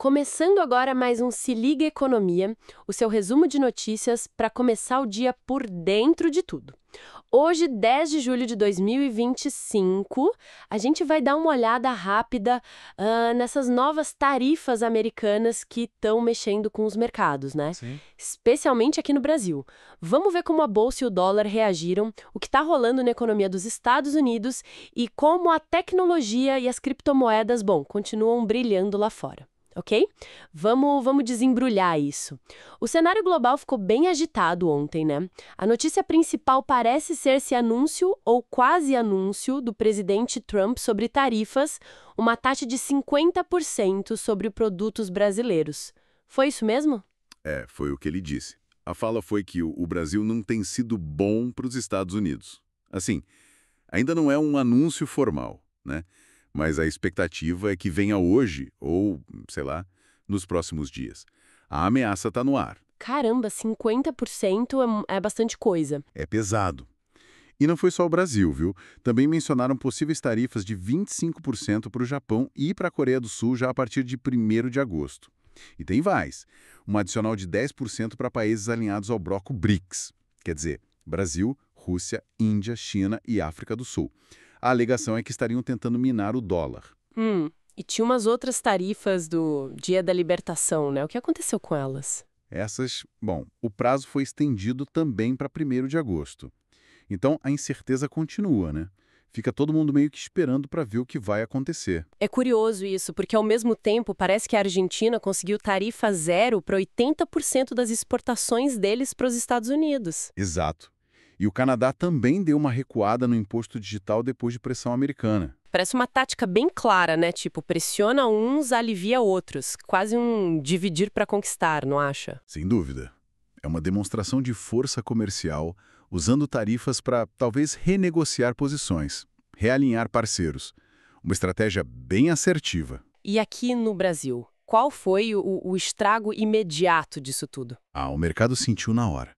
Começando agora mais um Se Liga Economia, o seu resumo de notícias para começar o dia por dentro de tudo. Hoje, 10 de julho de 2025, a gente vai dar uma olhada rápida nessas novas tarifas americanas que estão mexendo com os mercados, né? Sim. Especialmente aqui no Brasil. Vamos ver como a bolsa e o dólar reagiram, o que está rolando na economia dos Estados Unidos e como a tecnologia e as criptomoedas, continuam brilhando lá fora. Ok? Vamos desembrulhar isso. O cenário global ficou bem agitado ontem, né? A notícia principal parece ser esse anúncio ou quase anúncio do presidente Trump sobre tarifas, uma taxa de 50% sobre produtos brasileiros. Foi isso mesmo? Foi o que ele disse. A fala foi que o Brasil não tem sido bom para os Estados Unidos. Assim, ainda não é um anúncio formal, né? Mas a expectativa é que venha hoje, ou, sei lá, nos próximos dias. A ameaça está no ar. Caramba, 50% é bastante coisa. É pesado. E não foi só o Brasil, viu? Também mencionaram possíveis tarifas de 25% para o Japão e para a Coreia do Sul já a partir de 1º de agosto. E tem mais. Uma adicional de 10% para países alinhados ao bloco BRICS. Quer dizer, Brasil, Rússia, Índia, China e África do Sul. A alegação é que estariam tentando minar o dólar. E tinha umas outras tarifas do Dia da Libertação, né? O que aconteceu com elas? O prazo foi estendido também para 1º de agosto. Então, a incerteza continua, né? Fica todo mundo meio que esperando para ver o que vai acontecer. É curioso isso, porque ao mesmo tempo parece que a Argentina conseguiu tarifa zero para 80% das exportações deles para os Estados Unidos. Exato. E o Canadá também deu uma recuada no imposto digital depois de pressão americana. Parece uma tática bem clara, né? Tipo, pressiona uns, alivia outros. Quase um dividir para conquistar, não acha? Sem dúvida. É uma demonstração de força comercial, usando tarifas para, talvez, renegociar posições, realinhar parceiros. Uma estratégia bem assertiva. E aqui no Brasil, qual foi o estrago imediato disso tudo? O mercado sentiu na hora.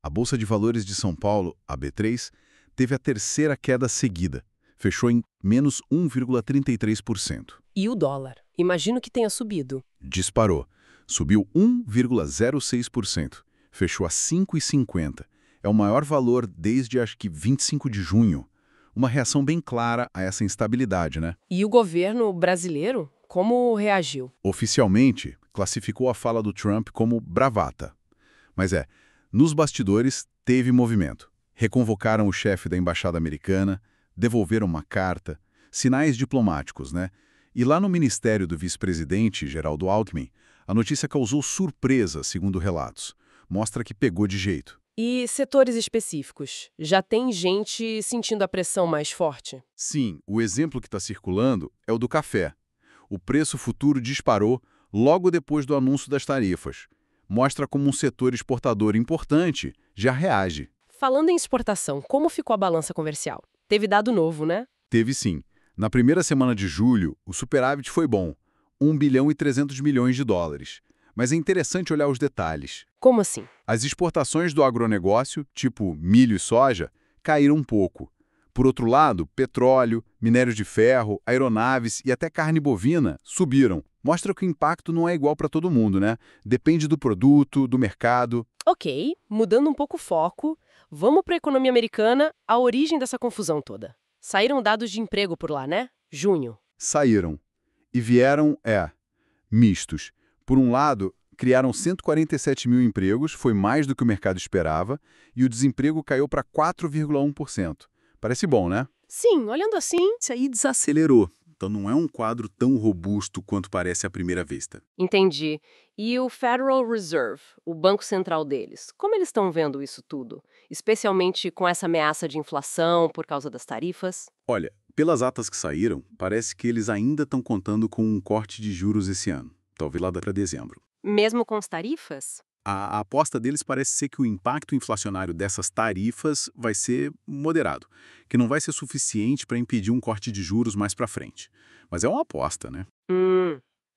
A Bolsa de Valores de São Paulo, a B3, teve a terceira queda seguida. Fechou em menos 1,33%. E o dólar? Imagino que tenha subido. Disparou. Subiu 1,06%. Fechou a 5,50. É o maior valor desde, acho que, 25 de junho. Uma reação bem clara a essa instabilidade, né? E o governo brasileiro, como reagiu? Oficialmente, classificou a fala do Trump como bravata. Mas nos bastidores teve movimento. Reconvocaram o chefe da embaixada americana, devolveram uma carta, sinais diplomáticos, né? E lá no ministério do vice-presidente, Geraldo Alckmin, a notícia causou surpresa, segundo relatos. Mostra que pegou de jeito. E setores específicos? Já tem gente sentindo a pressão mais forte? Sim, o exemplo que está circulando é o do café. O preço futuro disparou logo depois do anúncio das tarifas. Mostra como um setor exportador importante já reage. Falando em exportação, como ficou a balança comercial? Teve dado novo, né? Teve sim. Na primeira semana de julho, o superávit foi bom, 1 bilhão e 300 milhões de dólares. Mas é interessante olhar os detalhes. Como assim? As exportações do agronegócio, tipo milho e soja, caíram um pouco. Por outro lado, petróleo, minério de ferro, aeronaves e até carne bovina subiram. Mostra que o impacto não é igual para todo mundo, né? Depende do produto, do mercado. Ok, mudando um pouco o foco, vamos para a economia americana, a origem dessa confusão toda. Saíram dados de emprego por lá, né? Junho. Saíram. E vieram, mistos. Por um lado, criaram 147 mil empregos, foi mais do que o mercado esperava, e o desemprego caiu para 4,1%. Parece bom, né? Sim, olhando assim. Isso aí desacelerou. Então não é um quadro tão robusto quanto parece à primeira vista. Entendi. E o Federal Reserve, o Banco Central deles, como eles estão vendo isso tudo? Especialmente com essa ameaça de inflação por causa das tarifas? Olha, pelas atas que saíram, parece que eles ainda estão contando com um corte de juros esse ano, talvez lá para dezembro. Mesmo com as tarifas? A aposta deles parece ser que o impacto inflacionário dessas tarifas vai ser moderado, que não vai ser suficiente para impedir um corte de juros mais para frente. Mas é uma aposta, né?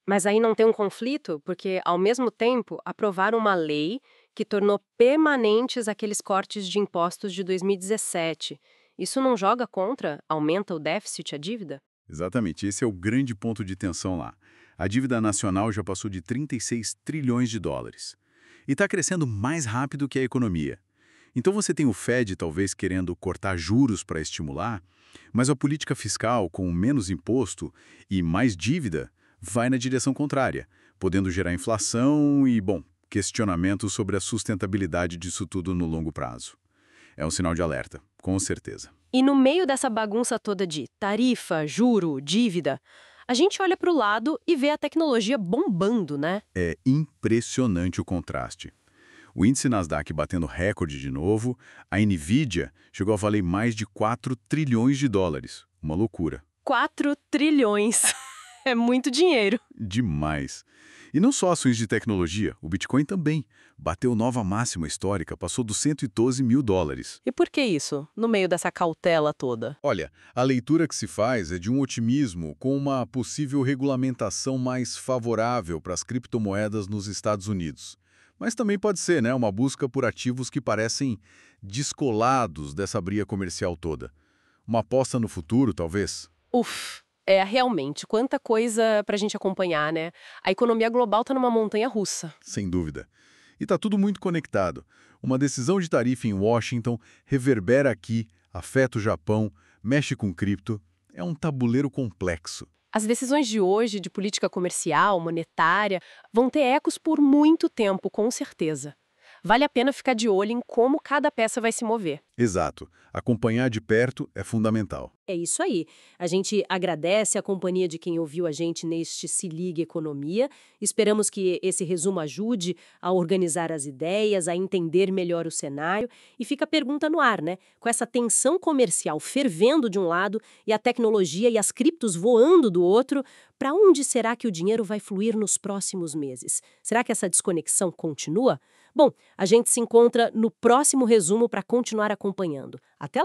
Mas aí não tem um conflito? Porque, ao mesmo tempo, aprovaram uma lei que tornou permanentes aqueles cortes de impostos de 2017. Isso não joga contra? Aumenta o déficit, a dívida? Exatamente, esse é o grande ponto de tensão lá. A dívida nacional já passou de 36 trilhões de dólares. E está crescendo mais rápido que a economia. Então você tem o Fed talvez querendo cortar juros para estimular, mas a política fiscal, com menos imposto e mais dívida, vai na direção contrária, podendo gerar inflação e, bom, questionamentos sobre a sustentabilidade disso tudo no longo prazo. É um sinal de alerta, com certeza. E no meio dessa bagunça toda de tarifa, juro, dívida, a gente olha para o lado e vê a tecnologia bombando, né? É impressionante o contraste. O índice Nasdaq batendo recorde de novo, a Nvidia chegou a valer mais de 4 trilhões de dólares. Uma loucura. 4 trilhões. É muito dinheiro. Demais. E não só ações de tecnologia, o Bitcoin também. Bateu nova máxima histórica, passou dos 112 mil dólares. E por que isso, no meio dessa cautela toda? Olha, a leitura que se faz é de um otimismo com uma possível regulamentação mais favorável para as criptomoedas nos Estados Unidos. Mas também pode ser, né, uma busca por ativos que parecem descolados dessa briga comercial toda. Uma aposta no futuro, talvez? Realmente, quanta coisa pra gente acompanhar, né? A economia global tá numa montanha russa. Sem dúvida. E está tudo muito conectado. Uma decisão de tarifa em Washington reverbera aqui, afeta o Japão, mexe com cripto. É um tabuleiro complexo. As decisões de hoje de política comercial, monetária, vão ter ecos por muito tempo, com certeza. Vale a pena ficar de olho em como cada peça vai se mover. Exato. Acompanhar de perto é fundamental. É isso aí. A gente agradece a companhia de quem ouviu a gente neste Se Liga Economia. Esperamos que esse resumo ajude a organizar as ideias, a entender melhor o cenário. E fica a pergunta no ar, né? Com essa tensão comercial fervendo de um lado e a tecnologia e as criptos voando do outro, para onde será que o dinheiro vai fluir nos próximos meses? Será que essa desconexão continua? Bom, a gente se encontra no próximo resumo para continuar acompanhando. Até lá!